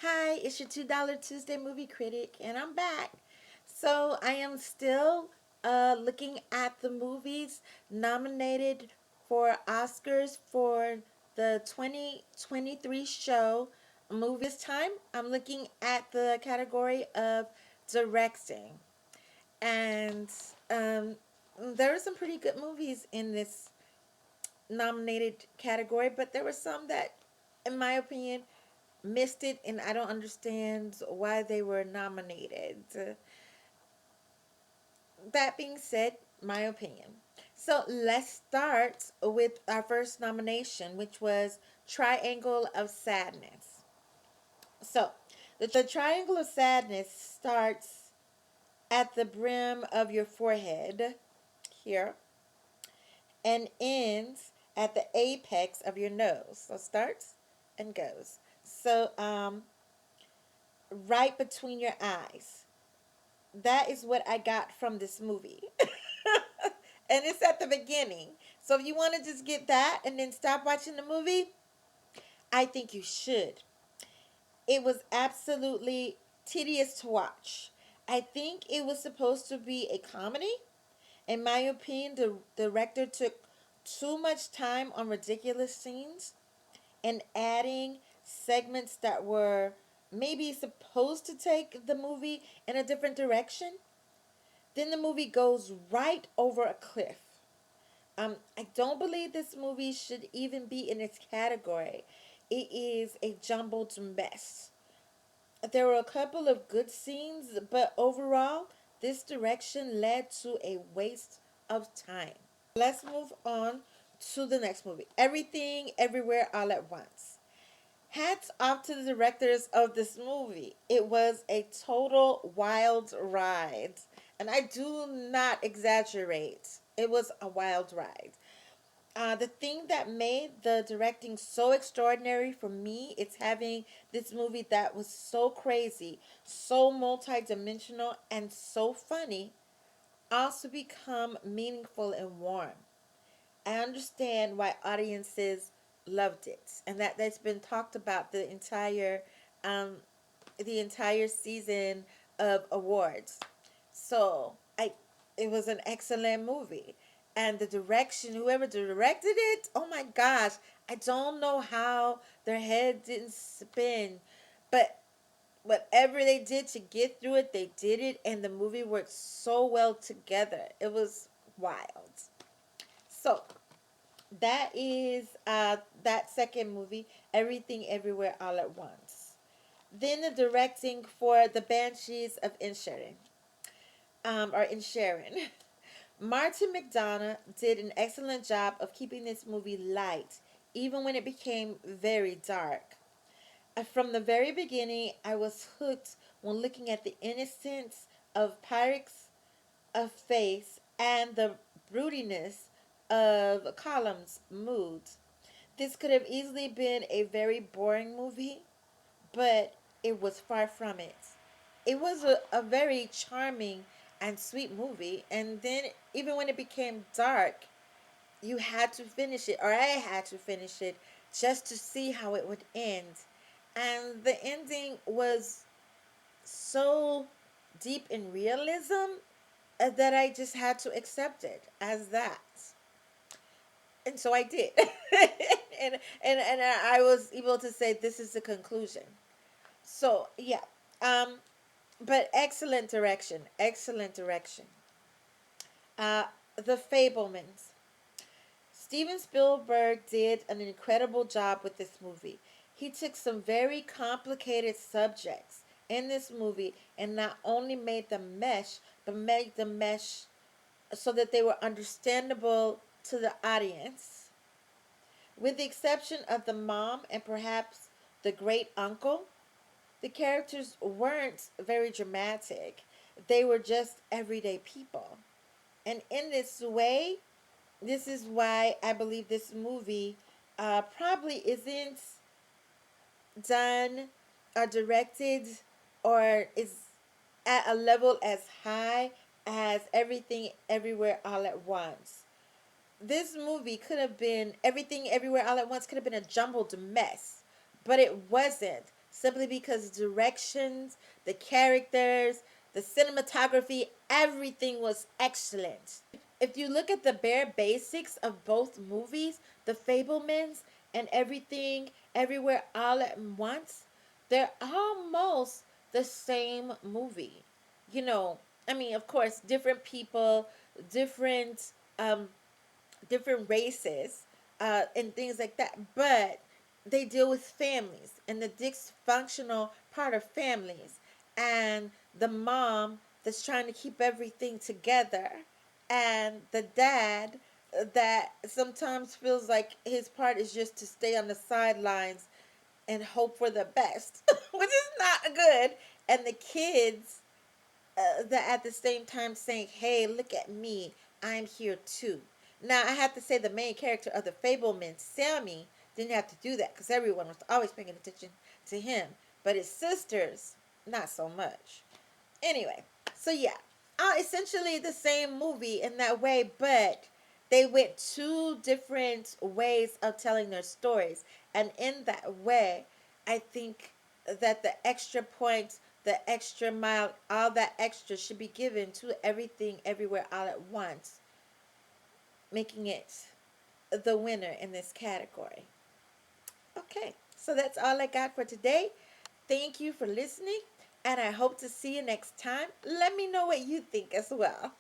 Hi, it's your $2 Tuesday movie critic, and I'm back. So I am still looking at the movies nominated for Oscars for the 2023 show movie. This time I'm looking at the category of directing. And um, there are some pretty good movies in this nominated category, but there were some that, in my opinion, missed it, and I don't understand why they were nominated. That being said, my opinion. So let's start with our first nomination, which was Triangle of Sadness. So the Triangle of Sadness starts at the brim of your forehead here and ends at the apex of your nose. So starts and goes. So right between your eyes. That is what I got from this movie. And it's at the beginning. So if you want to just get that and then stop watching the movie, I think you should. It was absolutely tedious to watch. I think it was supposed to be a comedy. In my opinion, the director took too much time on ridiculous scenes and adding segments that were maybe supposed to take the movie in a different direction. Then the movie goes right over a cliff. I don't believe this movie should even be in its category. It is a jumbled mess. There were a couple of good scenes, but overall, this direction led to a waste of time. Let's move on to the next movie, Everything, Everywhere, All at Once. Hats off to the directors of this movie. It was a total wild ride. And I do not exaggerate. It was a wild ride. The thing that made the directing so extraordinary for me is having this movie that was so crazy, so multidimensional, and so funny also become meaningful and warm. I understand why audiences loved it, and that's been talked about um, the entire season of awards. So it was an excellent movie, and the direction, whoever directed it, oh my gosh, I don't know how their head didn't spin, but whatever they did to get through it, they did it, and the movie worked so well together. It was wild. So that is that second movie, Everything Everywhere All at Once. Then the directing for The Banshees of Inisherin, or Inisherin. Martin McDonagh did an excellent job of keeping this movie light, even when it became very dark. From the very beginning, I was hooked when looking at the innocence of Pyrex of face and the broodiness of Column's moods. This could have easily been a very boring movie, but it was far from it. It was a very charming and sweet movie, and then even when it became dark, you had to finish it, or I had to finish it, just to see how it would end. And the ending was so deep in realism that I just had to accept it as that. And so I did. And I was able to say this is the conclusion. So yeah. Um but excellent direction. Excellent direction. Uh The Fablemans. Steven Spielberg did an incredible job with this movie. He took some very complicated subjects in this movie and not only made them mesh, but made them mesh so that they were understandable to the audience. With the exception of the mom and perhaps the great uncle, the characters weren't very dramatic. They were just everyday people. And in this way, this is why I believe this movie probably isn't done or directed or is at a level as high as Everything Everywhere All at Once. This movie could have been Everything Everywhere All at Once could have been a jumbled mess, but it wasn't. simply because directions, the characters, the cinematography, everything was excellent. If you look at the bare basics of both movies, The Fablemans and Everything Everywhere All at Once, they're almost the same movie. You know, I mean, of course, different people, different um, different races, and things like that. But they deal with families and the dysfunctional part of families, and the mom that's trying to keep everything together, and the dad that sometimes feels like his part is just to stay on the sidelines and hope for the best, which is not good. And the kids that at the same time saying, "Hey, look at me, I'm here too." Now, I have to say the main character of the Fableman, Sammy, didn't have to do that because everyone was always paying attention to him, but his sisters, not so much. Anyway, so yeah, essentially the same movie in that way, but they went two different ways of telling their stories, and in that way, I think that the extra points, the extra mile, all that extra should be given to Everything Everywhere All at Once, making it the winner in this category. Okay, so that's all I got for today. Thank you for listening, and I hope to see you next time. Let me know what you think as well.